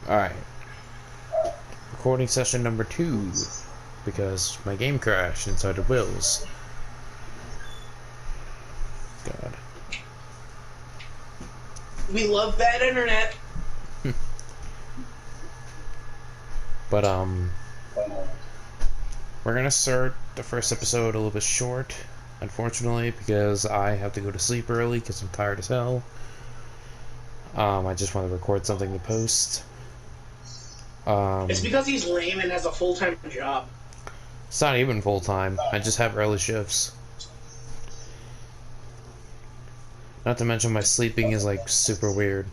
Alright. Recording session number 2. Because my game crashed inside of Will's. God. We love bad internet. But, we're gonna start the first episode a little bit short, unfortunately, because I have to go to sleep early because I'm tired as hell. I just want to record something to post. It's because he's lame and has a full-time job. It's not even full-time. I just have early shifts. Not to mention my sleeping is, like, super weird.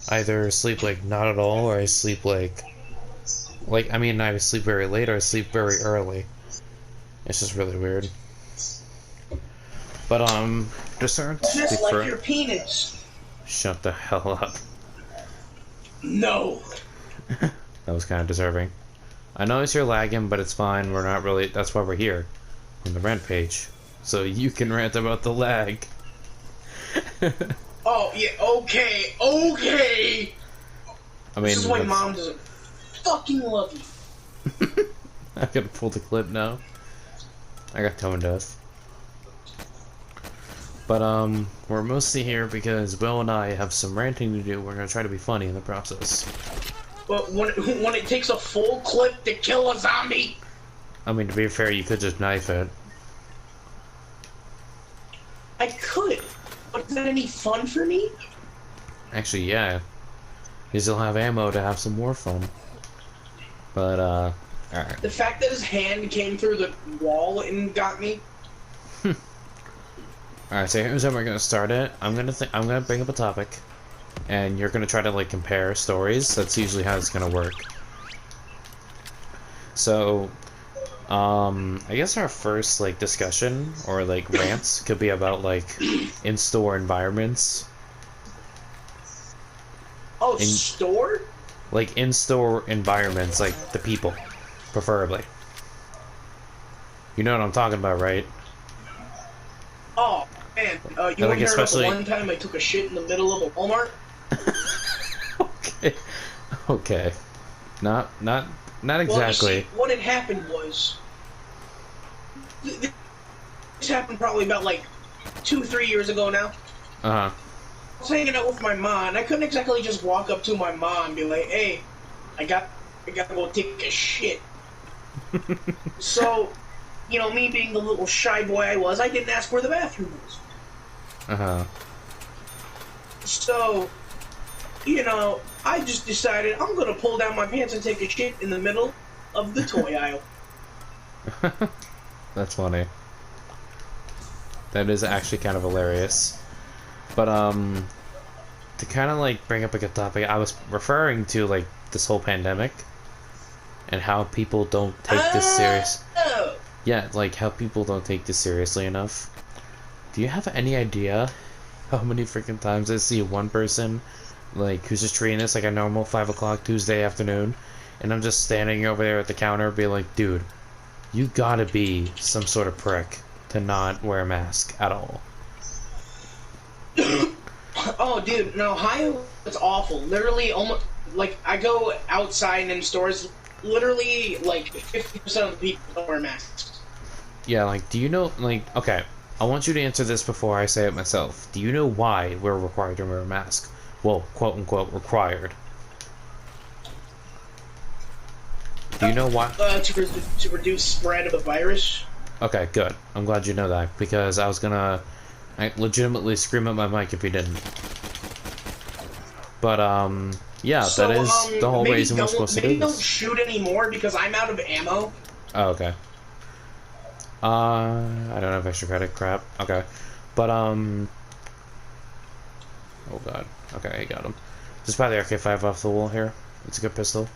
I either sleep, like, not at all, or I sleep, like, I mean, I sleep very late, or I sleep very early. It's just really weird. But, to start... Just like your penis. Shut the hell up. No. That was kind of deserving. I notice you're lagging, but it's fine. We're not really... That's why we're here. On the rant page. So you can rant about the lag. Oh, yeah, okay. I mean... This is why Mom doesn't fucking love you. I gotta pull the clip now. I got tone deaf. But, we're mostly here because Will and I have some ranting to do. We're gonna try to be funny in the process. But when it takes a full clip to kill a zombie... I mean, to be fair, you could just knife it. I could. But is that any fun for me? Actually, yeah. You still have ammo to have some more fun. But, alright. The fact that his hand came through the wall and got me... Alright, so here's how we're gonna start it. I'm gonna bring up a topic, and you're gonna try to, like, compare stories. That's usually how it's gonna work. So, I guess our first, like, discussion, or, like, rants, could be about, like, in-store environments. Oh, store? Like, in-store environments, like, the people, preferably. You know what I'm talking about, right? Oh, man, you like, remember especially... the one time I took a shit in the middle of a Walmart? Okay. Not exactly. Well, you see, what had happened was... This happened probably about, like, 2-3 years ago now. Uh-huh. I was hanging out with my mom, and I couldn't exactly just walk up to my mom and be like, hey, I gotta go take a shit. So, you know, me being the little shy boy I was, I didn't ask where the bathroom was. Uh-huh. So, you know, I just decided I'm gonna pull down my pants and take a shit in the middle of the toy aisle. That's funny. That is actually kind of hilarious. But, to kind of, like, bring up a good topic, I was referring to, like, this whole pandemic and how people don't take this serious. Yeah, like, how people don't take this seriously enough. Do you have any idea how many freaking times I see one person, like, who's just treating this like a normal 5 o'clock Tuesday afternoon, and I'm just standing over there at the counter being like, dude, you gotta be some sort of prick to not wear a mask at all. Oh, dude, in Ohio, it's awful. Literally, almost, like, I go outside in stores, literally, like, 50% of the people don't wear masks. Yeah, like, do you know, like, okay, I want you to answer this before I say it myself. Do you know why we're required to wear a mask? Well, quote-unquote, required. Do you know why? To reduce spread of the virus. Okay, good. I'm glad you know that, because I was gonna legitimately scream at my mic if you didn't. But, yeah, so, that is the whole reason we're supposed to do this. Maybe don't shoot anymore, because I'm out of ammo. Oh, okay. I don't have extra credit, crap. Okay. But, oh god. Okay, I got him. Just buy the RK5 off the wall here. It's a good pistol.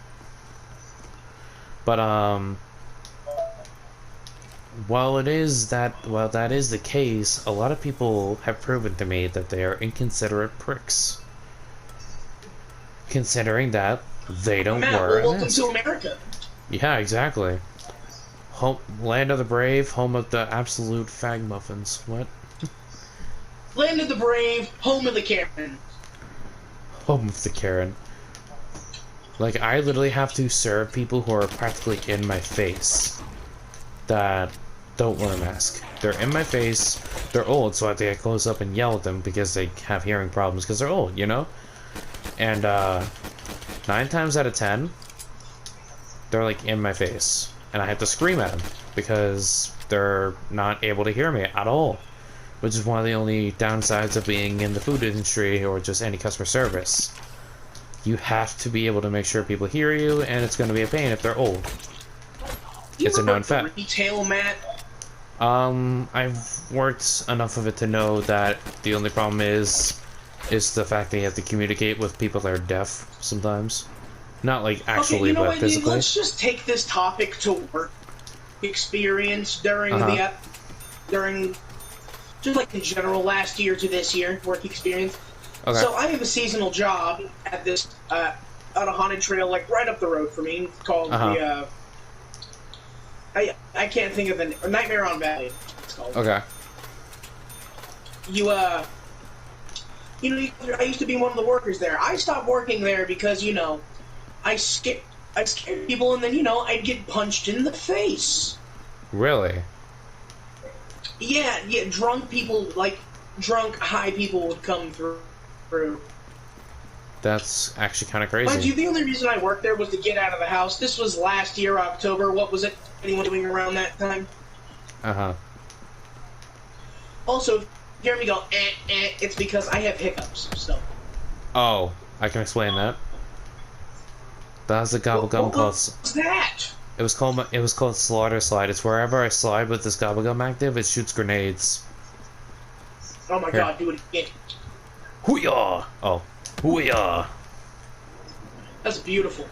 But, while that is the case, a lot of people have proven to me that they are inconsiderate pricks. Considering that they don't wear a welcome mask. to America. Yeah, exactly. Land of the brave, home of the absolute fag muffins. What? Land of the brave, home of the Karen. Home of the Karen. Like, I literally have to serve people who are practically in my face that don't wear a mask. They're in my face, they're old, so I have to get close up and yell at them because they have hearing problems because they're old, you know? And 9 times out of 10, they're like in my face. And I have to scream at them because they're not able to hear me at all. Which is one of the only downsides of being in the food industry or just any customer service. You have to be able to make sure people hear you, and it's going to be a pain if they're old. It's a known fact. Retail, Matt? I've worked enough of it to know that the only problem is the fact that you have to communicate with people that are deaf sometimes. Not like actually, okay, you know but what, physically. Let's just take this topic to work experience during during just like in general last year to this year work experience. Okay. So I have a seasonal job at this on a haunted trail like right up the road from me called the I can't think of the Nightmare on Valley. It's called. Okay. I used to be one of the workers there. I stopped working there because I scared people, and then I'd get punched in the face. Really? Yeah. Drunk people, like drunk high people, would come through. That's actually kind of crazy. Mind you, the only reason I worked there was to get out of the house. This was last year, October. What was it? Anyone doing around that time? Also, if you hear me go, it's because I have hiccups, so. Oh, I can explain that. That's a gobble gum called. What's that? It was called Slaughter Slide. It's wherever I slide with this gobble gum active, it shoots grenades. Oh my god, do it again. Hoo-yah! Oh, hoo-yah! That's beautiful.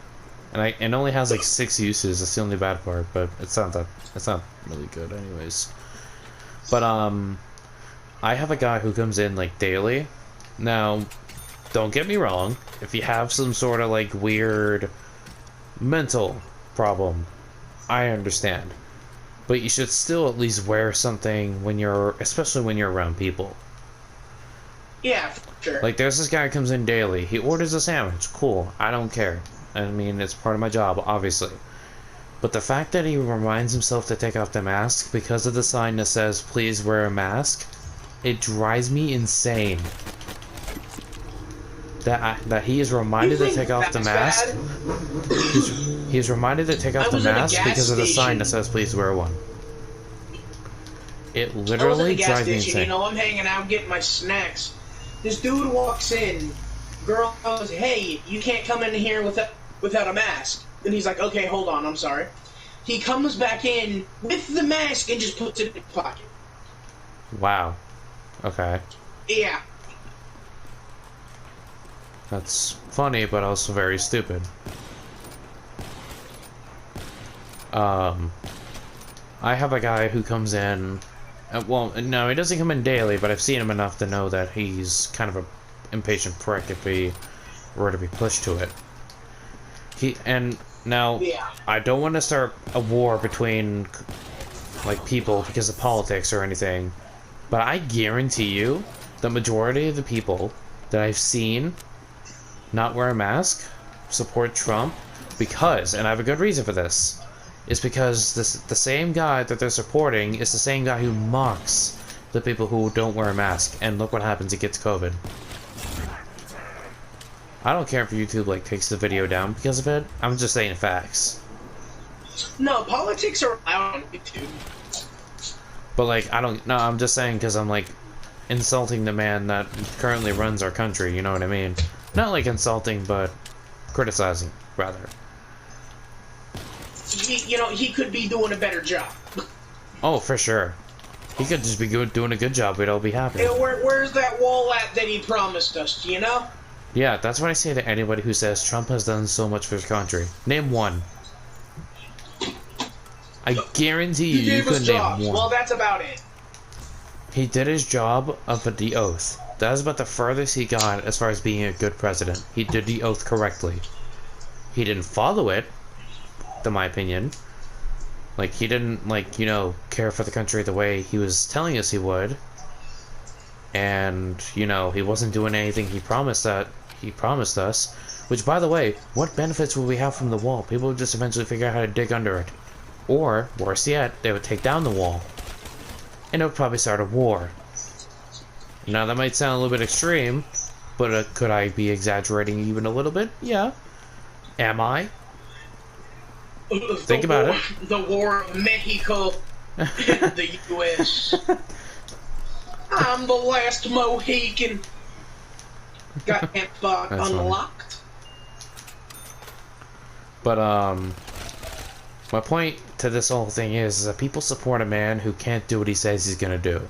And it only has like 6 uses. That's the only bad part, but it's not really good, anyways. But I have a guy who comes in like daily. Now, don't get me wrong. If you have some sort of like weird mental problem, I understand. But you should still at least wear something especially when you're around people. Yeah, for sure. Like, there's this guy who comes in daily. He orders a sandwich. Cool. I don't care. I mean, it's part of my job, obviously. But the fact that he reminds himself to take off the mask because of the sign that says, please wear a mask, it drives me insane. That he is reminded to take off the mask. He's reminded to take off the mask because of the sign that says, please wear one. It literally drives me insane. I'm hanging out getting my snacks. This dude walks in. Girl goes, hey, you can't come in here without a mask. And he's like, okay, hold on, I'm sorry. He comes back in with the mask and just puts it in his pocket. Wow. Okay. Yeah. That's funny, but also very stupid. I have a guy who comes in. Well, no, he doesn't come in daily, but I've seen him enough to know that he's kind of a impatient prick if he were to be pushed to it. I don't want to start a war between like people because of politics or anything, but I guarantee you the majority of the people that I've seen not wear a mask support Trump because, and I have a good reason for this, is because the same guy that they're supporting is the same guy who mocks the people who don't wear a mask, and look what happens, he gets COVID. I don't care if YouTube like takes the video down because of it. I'm just saying facts. No, politics are allowed on YouTube. But like, I'm just saying because I'm like insulting the man that currently runs our country, you know what I mean? Not like insulting, but criticizing, rather. He could be doing a better job. Oh, for sure. He could just be doing a good job, we'd all be happy. Hey, where's that wall at that he promised us, do you know? Yeah, that's what I say to anybody who says Trump has done so much for his country. Name one. I guarantee you couldn't name one. Well, that's about it. He did his job of the oath. That is about the furthest he got as far as being a good president. He did the oath correctly. He didn't follow it, in my opinion. Like, he didn't, like, care for the country the way he was telling us he would. And, he wasn't doing anything he promised us. Which, by the way, what benefits would we have from the wall? People would just eventually figure out how to dig under it. Or, worse yet, they would take down the wall. And it would probably start a war. Now, that might sound a little bit extreme, but could I be exaggerating even a little bit? Yeah. Am I? Think about it. The War of Mexico and the U.S. I'm the last Mohican. Got Xbox unlocked. Funny. But, my point to this whole thing is that people support a man who can't do what he says he's gonna do.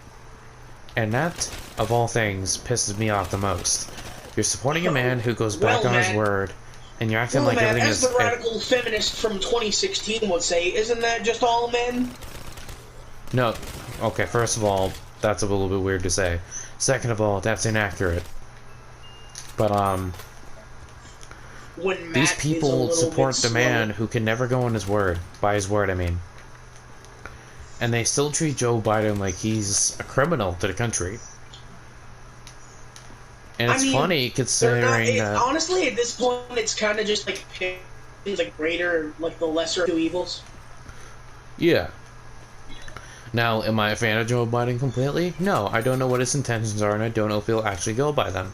And that, of all things, pisses me off the most. You're supporting a man who goes back on his word, and you're acting like everything is... as the radical feminist from 2016 would say, isn't that just all men? No. Okay, first of all, that's a little bit weird to say. Second of all, that's inaccurate. But, these people support the man who can never go on his word. By his word, I mean. And they still treat Joe Biden like he's a criminal to the country. And it's funny considering that... Honestly, at this point, it's kind of just like greater, like the lesser of two evils. Yeah. Now, am I a fan of Joe Biden completely? No, I don't know what his intentions are, and I don't know if he'll actually go by them.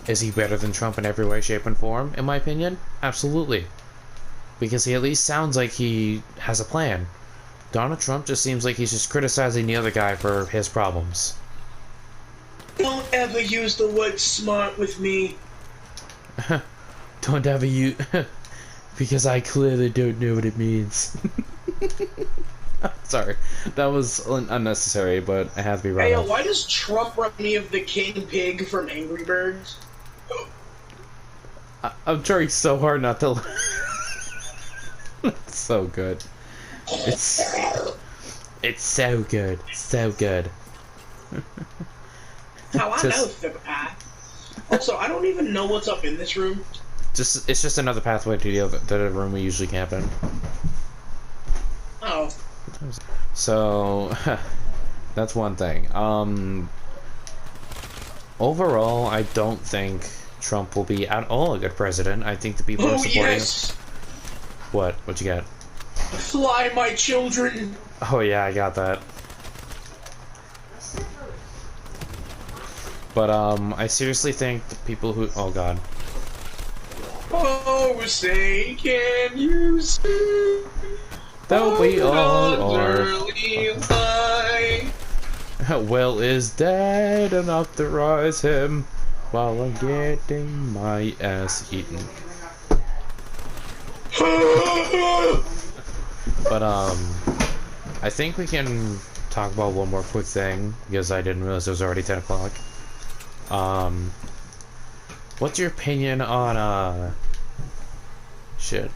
Is he better than Trump in every way, shape, and form, in my opinion? Absolutely. Because he at least sounds like he has a plan. Donald Trump just seems like he's just criticizing the other guy for his problems. Don't ever use the word smart with me. Don't ever use... because I clearly don't know what it means. Sorry, that was unnecessary, but it has to be right. Hey, why does Trump remind me of the King Pig from Angry Birds? I'm trying so hard not to... It's so good. It's so good. So good. How I know, Philippi. Also, I don't even know what's up in this room. It's just another pathway to the room we usually camp in. Oh. So, that's one thing. Overall, I don't think Trump will be at all a good president. I think the people are supporting him. What? What you got? Fly, my children! Oh yeah, I got that. But, I seriously think the people who... Oh god. Oh, say, can you see? That we all are. Will is dead enough to rise him while I'm getting my ass eaten. But I think we can talk about one more quick thing because I didn't realize it was already 10 o'clock. What's your opinion on shit?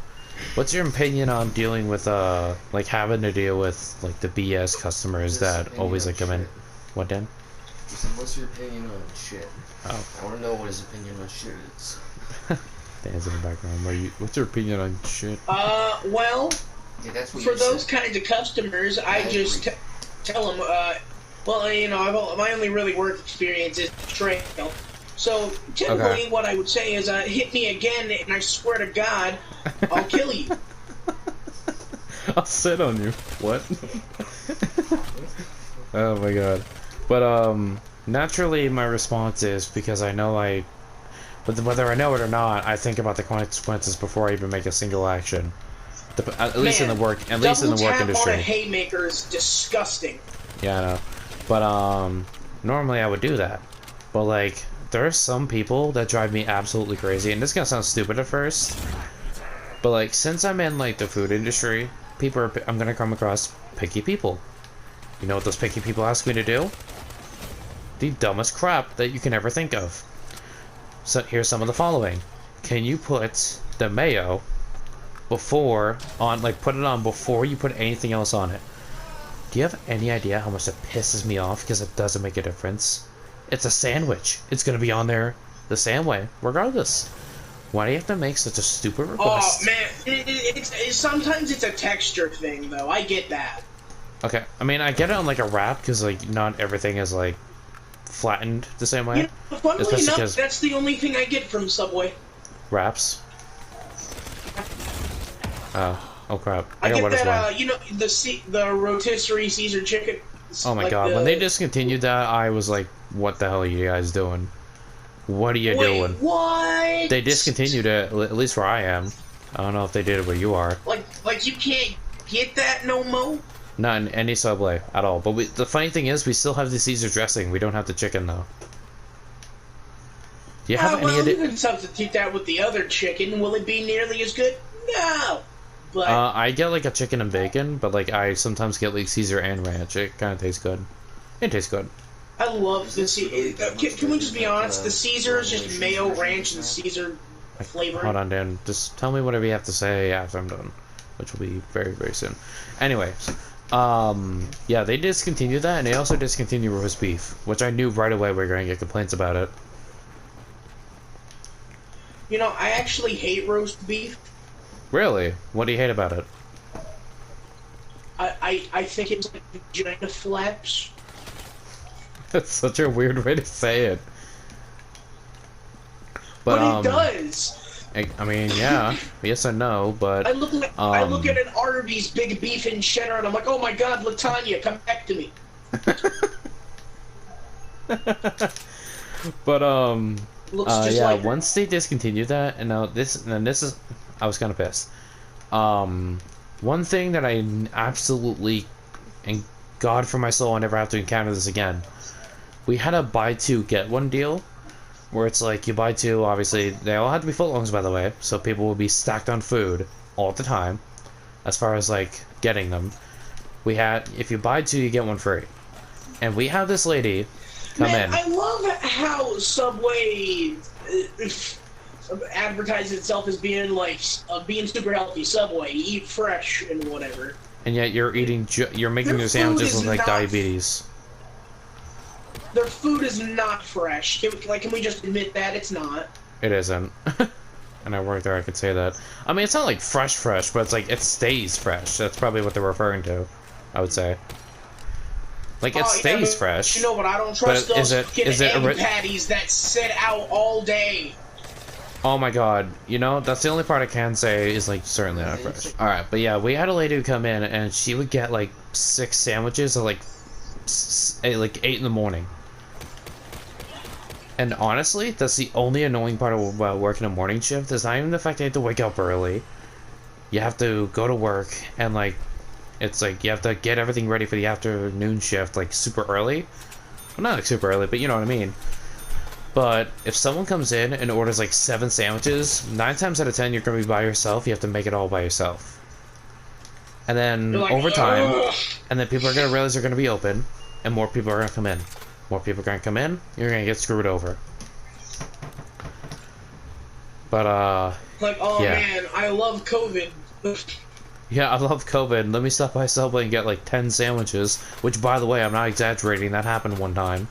What's your opinion on dealing with like having to deal with like the BS customers that always like come in? What, Dan? What's your opinion on shit? Oh. I want to know what his opinion on shit is. Dan's in the background. What's your opinion on shit? Well, yeah, that's what for those kinds of customers, I just tell them, well, you know, my only really work experience is trail. So, typically what I would say is, hit me again, and I swear to God, I'll kill you. I'll sit on you. What? Oh my god. But, naturally my response is, because I know whether I know it or not, I think about the consequences before I even make a single action. At least in the work industry. Double tap on a haymaker is disgusting. Yeah, I know. But, normally I would do that. But, like, there are some people that drive me absolutely crazy, and this is gonna sound stupid at first, but, like, since I'm in, like, the food industry, I'm gonna come across picky people. You know what those picky people ask me to do? The dumbest crap that you can ever think of. So, here's some of the following. Can you put the mayo put it on before you put anything else on it? Do you have any idea how much that pisses me off because it doesn't make a difference? It's a sandwich. It's gonna be on there the same way, regardless. Why do you have to make such a stupid request? Oh man, sometimes it's a texture thing, though. I get that. Okay, I mean I get it on like a wrap because like not everything is like flattened the same way. Yeah, funnily enough, that's the only thing I get from Subway. wraps. Oh crap! I got get what is one. that. You know the rotisserie Caesar chicken. Oh my like god! When they discontinued that, I was like, "What the hell are you guys doing? What are you doing?" What? They discontinued it, at least where I am. I don't know if they did it where you are. Like you can't get that no more. Not in any Subway at all. But the funny thing is, we still have the Caesar dressing. We don't have the chicken though. Do you have any Well, of you it? can substitute that with the other chicken. Will it be nearly as good? No. But I get like a chicken and bacon, but like I sometimes get like Caesar and ranch. It kind of tastes good. It tastes good. I love the Caesar. Can we just be honest? The Caesar is just mayo, ranch, and Caesar flavor. Hold on, Dan. Just tell me whatever you have to say after I'm done, which will be very, very soon. Anyways, yeah, they discontinued that, and they also discontinued roast beef, which I knew right away we were going to get complaints about it. You know, I actually hate roast beef. Really? What do you hate about it? I think it's like vagina flaps. That's such a weird way to say it. But it does. I mean, yeah, yes and no, but I look at an Arby's big beef and cheddar, and I'm like, oh my god, Latanya, come back to me. But Looks just yeah, like her. once they discontinued that, and now this is, I was kind of pissed. One thing that I absolutely, and God for my soul, I never have to encounter this again. We had a buy two get one deal, where it's like you buy two. Obviously, they all had to be footlongs, by the way, so people will be stacked on food all the time. As far as like getting them, we had if you buy two, you get one free, and we had this lady come in. I love how Subway advertises itself as being like being super healthy. Subway, eat fresh and whatever. And yet you're eating, you're making Their your sandwiches food look is like not- diabetes. Their food is not fresh. Can we just admit that it's not? It isn't. And I work there, I could say that. I mean, it's not like fresh, but it's like it stays fresh. That's probably what they're referring to, I would say. Like it stays fresh. You know what? I don't trust but those is fucking it egg patties that sit out all day. Oh my god, you know, that's the only part I can say is like certainly not fresh. Alright, but yeah, we had a lady who come in and she would get like 6 sandwiches at like 8 in the morning. And honestly, that's the only annoying part about working a morning shift. Is not even the fact that you have to wake up early. You have to go to work and like, it's like you have to get everything ready for the afternoon shift like super early. Well, not like super early, but you know what I mean. But if someone comes in and orders like 7 sandwiches, 9 times out of 10 you're going to be by yourself. You have to make it all by yourself. And then Like, over time, ugh. and then people are going to realize they're going to be open, and more people are going to come in. More people are going to come in, you're going to get screwed over. But, Like, oh yeah. man, I love COVID. Yeah, I love COVID. Let me stop by Subway and get like 10 sandwiches, which, by the way, I'm not exaggerating, that happened one time.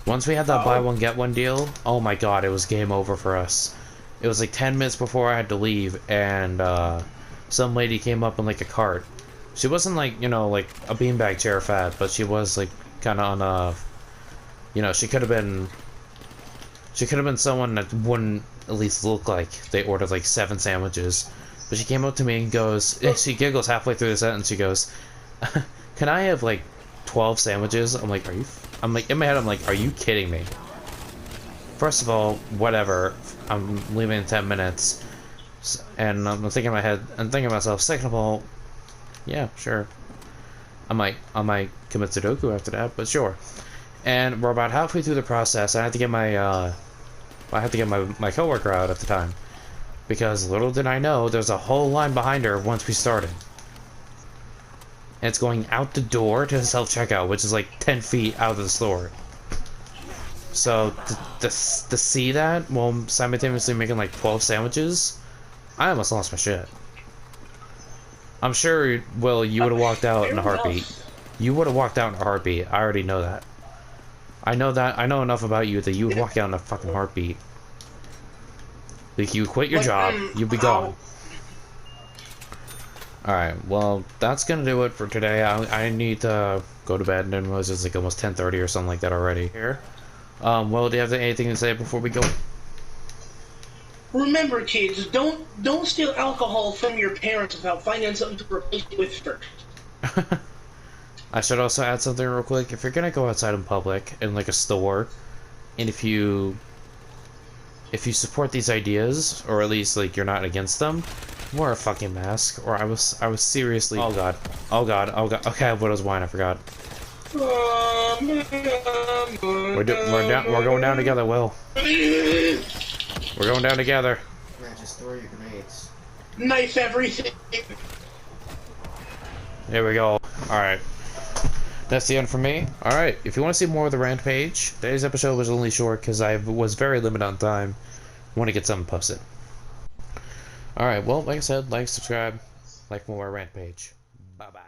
Once we had that buy one, get one deal, oh my god, it was game over for us. It was like 10 minutes before I had to leave, and some lady came up in like a cart. She wasn't like, you know, like a beanbag chair fat, but she was like kind of on a, you know, she could have been someone that wouldn't at least look like they ordered like 7 sandwiches. But she came up to me and goes, she giggles halfway through the sentence, she goes, can I have like 12 sandwiches? I'm like, I'm like, in my head, I'm like, are you kidding me? First of all, whatever, I'm leaving in 10 minutes. And I'm thinking in my head, I'm thinking to myself, second of all, yeah, sure. I might commit Sudoku after that, but sure. And we're about halfway through the process. I had to get my, my coworker out at the time. Because little did I know, there's a whole line behind her once we started. And it's going out the door to the self-checkout, which is like 10 feet out of the store. So, to see that while simultaneously making like 12 sandwiches, I almost lost my shit. I'm sure, Will, you would have walked out in a heartbeat. You would have walked out in a heartbeat. I already know that. I know enough about you that you would walk out in a fucking heartbeat. Like, you quit your job, you'd be gone. Alright, well, that's gonna do it for today. I need to go to bed, and then it's like almost 10:30 or something like that already here. Will, do you have anything to say before we go? Remember, kids, don't steal alcohol from your parents without finding something to replace it with first. I should also add something real quick. If you're gonna go outside in public, in like a store, and if you support these ideas, or at least like you're not against them, wear a fucking mask. Or I was seriously. Oh god. Oh god. Oh god. Okay, what was wine? I forgot. We're going down together, Will. We're going down together. Man, just throw your grenades. Knife everything. There we go. Alright. That's the end for me. Alright, if you want to see more of the RantPage, today's episode was only short because I was very limited on time. I want to get something posted. Alright, well, like I said, like, subscribe, like more RantPage. Bye-bye.